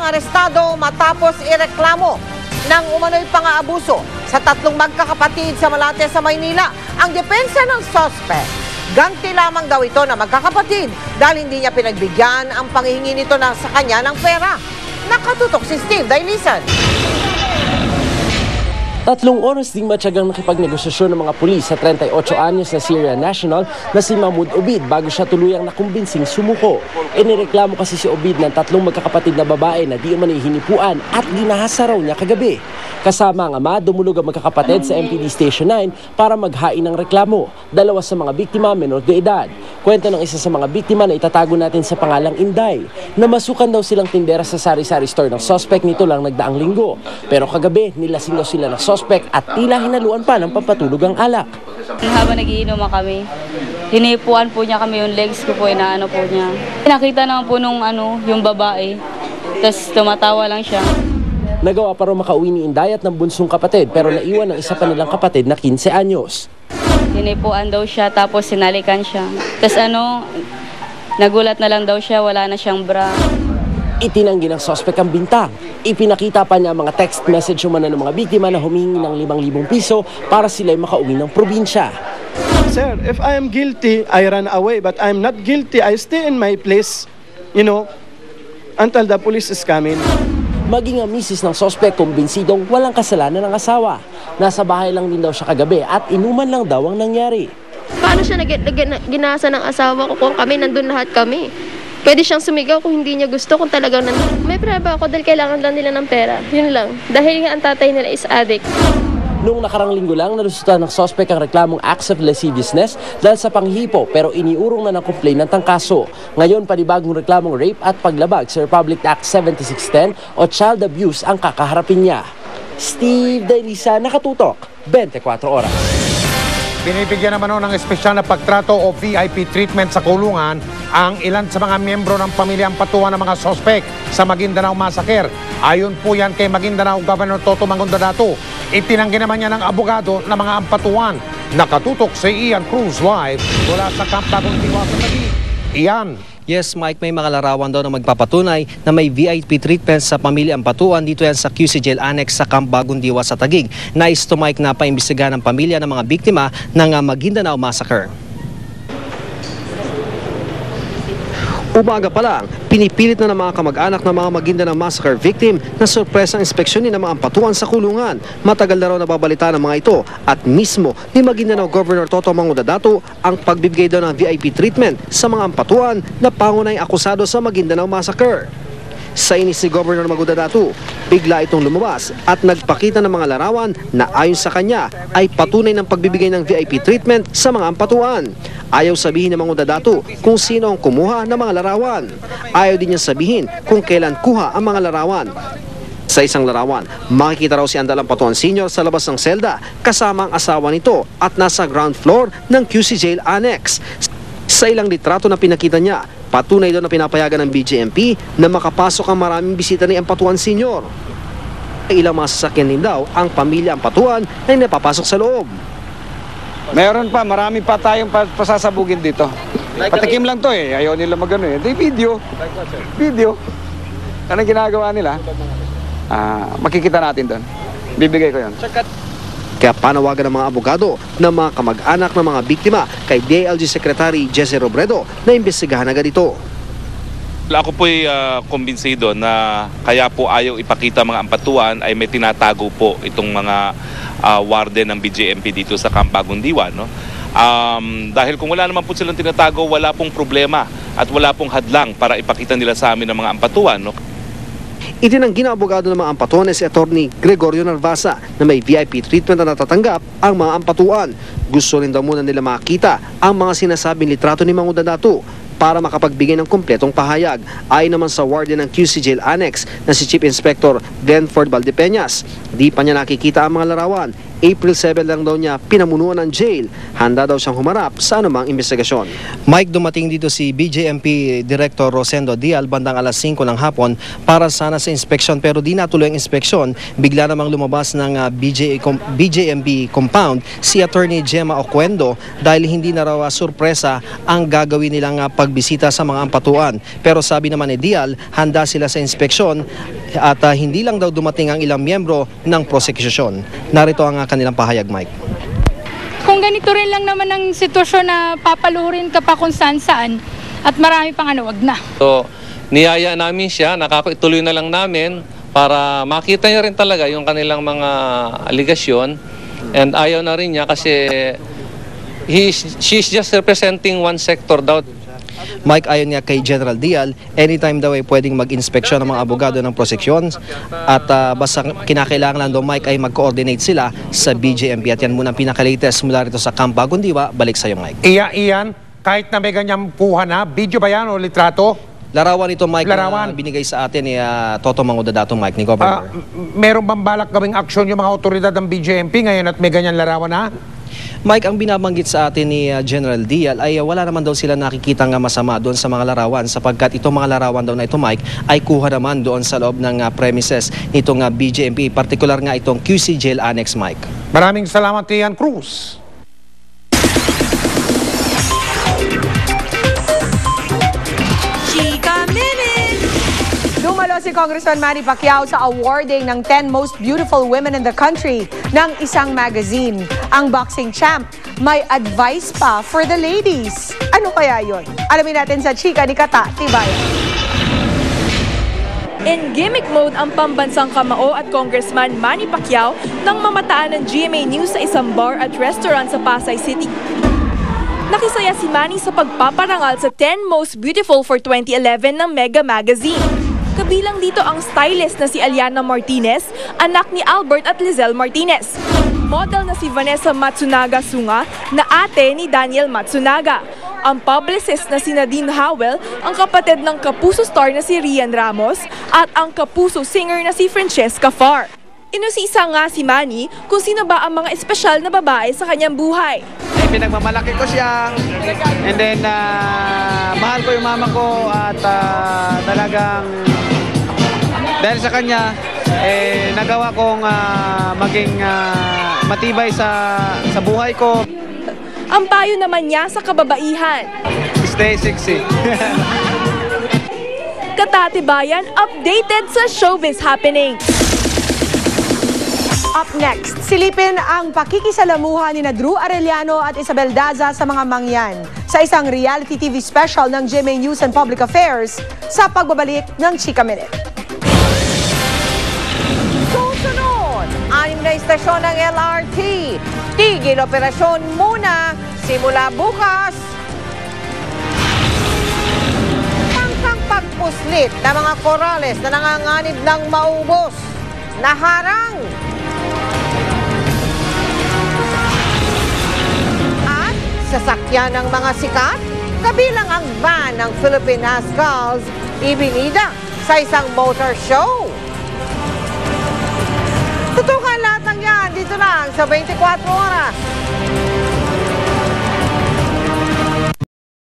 arestado matapos ireklamo ng umano'y pang-aabuso sa 3 magkakapatid sa Malate sa Maynila. Ang depensa ng suspect, ganti lamang daw ito na magkakapatid dahil hindi niya pinagbigyan ang panghihingi nito sa kanya ng pera. Nakatutok si Steve Dailisan. 3 oras ding matyagang nakipagnegosasyon ng mga pulis sa 38 anyos na Syrian national na si Mahmoud Obid bago siya tuluyang nakumbinsing sumuko. Inireklamo kasi si Obid ng 3 magkakapatid na babae na di umano'y hinipuan at ginahasa raw niya kagabi. Kasama ang ama, dumulog ang magkakapatid sa MPD Station 9 para maghain ng reklamo. 2 sa mga biktima menor de edad. Kwento ng isa sa mga biktima na itatago natin sa pangalang Inday. Namasukan daw silang tindera sa sari-sari store ng suspect nito lang nagdaang linggo. Pero kagabi, nilasing daw sila ng suspect at tila hinaluan pa ng pampatulog ang alak. Habang nagiinuman kami, hinipuan po niya kami yung legs ko po, inaano po niya. Nakita naman po nung yung babae, tapos tumatawa lang siya. Nagawa pa raw makauwi ni Inday at ng bunsong kapatid pero naiwan ng isa pa nilang kapatid na 15 anyos. Hinipuan daw siya tapos sinalikan siya. Tapos nagulat na lang daw siya, wala na siyang bra. Itinanggi ng suspect ang bintang. Ipinakita pa niya mga text message umano ng mga biktima na humingi ng 5,000 piso para sila'y makauwi ng probinsya. Sir, if I am guilty, I run away. But I'm not guilty. I stay in my place, until the police is coming. Maging ang misis ng suspect kumbinsidong walang kasalanan ng asawa. Nasa bahay lang din daw siya kagabi at inuman lang daw ang nangyari. Paano siya ginasa ng asawa ko kung kami nandun lahat kami? Pwede siyang sumigaw kung hindi niya gusto, kung talagang may preba ako dahil kailangan lang nila ng pera. Yun lang. Dahil nga ang tatay nila is addict. Noong nakarang linggo lang, nalusutan ng suspect ang reklamong acts of lasciviousness dahil sa panghipo pero iniurong na ng complainant ang kaso. Ngayon, panibagong reklamong rape at paglabag sa Republic Act 7610 o child abuse ang kakaharapin niya. Steve Dailisa, nakatutok, 24 oras. Binibigyan naman ng espesyal na pagtrato o VIP treatment sa kulungan ang ilan sa mga miyembro ng pamilya Ampatuan ng mga sospek sa Maguindanao Massacre. Ayon po yan kay Maguindanao Governor Toto Mangudadato. Itinanggi naman niya ng abogado ng mga Ampatuan. Nakatutok si Ian Cruz live mula sa Camp Bagong Diwa sa Taguig. Ian. Yes, Mike, may mga larawan daw na magpapatunay na may VIP treatment sa pamilya Ampatuan dito yan sa QC Jail Annex sa Camp Bagong Diwa sa Taguig. Nais to Mike na paimbestigahan ng pamilya ng mga biktima ng Maguindanao Massacre. Umaga pa lang, pinipilit na ng mga kamag-anak ng mga Maguindanao Massacre victim na sorpresang inspeksyonin ng mga Ampatuan sa kulungan. Matagal na raw nababalita ng mga ito at mismo ni Maguindanao Governor Toto Mangudadato ang pagbibigay daw ng VIP treatment sa mga Ampatuan na pangunahing akusado sa Maguindanao Massacre. Sa inis ni Governor Mangudadato, bigla itong lumabas at nagpakita ng mga larawan na ayon sa kanya ay patunay ng pagbibigay ng VIP treatment sa mga Ampatuan. Ayaw sabihin ng Mangudadato kung sino ang kumuha ng mga larawan. Ayaw din niya sabihin kung kailan kuha ang mga larawan. Sa isang larawan, makikita raw si Andal Ampatuan Sr. sa labas ng selda kasama ang asawa nito at nasa ground floor ng QC Jail Annex. Sa ilang litrato na pinakita niya, patunay daw na pinapayagan ng BJMP na makapasok ang maraming bisita ni Ampatuan Sr. Ilang mga sasakyan din daw ang pamilya Ampatuan na napapasok sa loob. Meron pa, marami pa tayong pasasabugin dito. Patikim lang to eh, ayaw nila magano eh. Di video. Video. Anong ginagawa nila? Makikita natin doon. Bibigay ko yun. Kaya panawagan ng mga abogado ng mga kamag-anak ng mga biktima kay DILG Secretary Jesse Robredo na imbestigahan agad ito. Ako po'y kumbinsido na kaya po ayaw ipakita mga Ampatuan ay may tinatago po itong mga warden ng BJMP dito sa Camp Bagong Diwa. No? Dahil kung wala naman po silang tinatago, wala pong problema at wala pong hadlang para ipakita nila sa amin ng mga Ampatuan. No? Itinanggi ng abogado ng mga Ampatuan si Atty. Gregorio Narvasa na may VIP treatment na natatanggap ang mga Ampatuan. Gusto rin daw muna nila makita ang mga sinasabing litrato ni Mangudadato para makapagbigay ng kumpletong pahayag. Ayon naman sa warden ng QC Jail Annex na si Chief Inspector Glenford Valdepeñas, di pa niya nakikita ang mga larawan. April 7 lang daw niya pinamunuan ng jail. Handa daw siyang humarap sa anumang investigasyon. Mike, dumating dito si BJMP Director Rosendo Dial bandang alas 5 ng hapon para sana sa inspeksyon pero di natuloy ang inspeksyon. Bigla namang lumabas ng BJMP compound si Attorney Gemma Oquendo dahil hindi na raw surpresa ang gagawin nilang pagbisita sa mga Ampatuan. Pero sabi naman ni Dial, handa sila sa inspeksyon at hindi lang daw dumating ang ilang miyembro ng prosekusyon. Narito ang kanilang pahayag, Mike. Kung ganito rin lang naman ang sitwasyon na papalurin ka pa kung saan at marami pang wag na. So, niyaya namin siya, ituloy na lang namin para makita niya rin talaga yung kanilang mga aligasyon. And ayaw na rin niya kasi she's just representing one sector daw. Mike, ayon nga kay General Dial, anytime daw ay pwedeng mag-inspeksyon ng mga abogado ng proseksyon at basta kinakailangan lang daw, Mike, ay mag-coordinate sila sa BJMP. At yan muna ang pinaka-latest mula rito sa Camp Bagong Diwa. Balik sa iyo, Mike. Iyan, kahit na may ganyang puha na, video ba yan o litrato? Larawan ito, Mike, Larawan. na binigay sa atin ni Toto Mangudato, Mike, ni Governor. Meron bang balak gawing aksyon yung mga otoridad ng BJMP ngayon at may ganyan larawan na? Mike, ang binabanggit sa atin ni General Dial ay wala naman daw sila nakikita nga masama doon sa mga larawan sapagkat itong mga larawan daw na ito, Mike, ay kuha naman doon sa loob ng premises nitong BJMP, partikular nga itong QC Jail Annex, Mike. Maraming salamat, Ian Cruz. Dumalo si Congressman Manny Pacquiao sa awarding ng 10 Most Beautiful Women in the Country ng isang magazine. Ang boxing champ may advice pa for the ladies. Ano kaya yun? Alamin natin sa chika ni Kata Tibayan. In gimmick mode ang pambansang kamao at Congressman Manny Pacquiao nang mamataan ng GMA News sa isang bar at restaurant sa Pasay City. Nakisaya si Manny sa pagpaparangal sa 10 Most Beautiful for 2011 ng Mega Magazine. Kabilang dito ang stylist na si Aliana Martinez, anak ni Albert at Lizelle Martinez. Model na si Vanessa Matsunaga Sunga, na ate ni Daniel Matsunaga. Ang publicist na si Nadine Howell, ang kapatid ng Kapuso star na si Rian Ramos, at ang Kapuso singer na si Francesca Farr. Inusisa nga si Manny kung sino ba ang mga espesyal na babae sa kanyang buhay. Pinagmamalaki ko siya, and then mahal ko yung mama ko at talagang dahil sa kanya, nagawa kong maging matibay sa buhay ko. Ang payo naman niya sa kababaihan. Stay sexy. Katatibayan, updated sa showbiz happening. Up next, silipin ang pakikisalamuha ni Drew Arellano at Isabel Daza sa mga mangyan sa isang reality TV special ng GMA News and Public Affairs sa pagbabalik ng Chika Minute. Susunod, 6 na istasyon ng LRT. Tigil operasyon muna simula bukas. Pangkang pagpuslit ng mga korales na nanganganib ng maubos. Naharang. At sasakyan ng mga sikat, kabilang ang van ng Philippine Nascals, ibinida sa isang motor show. Tutukan lahat ng yan dito lang sa 24 oras.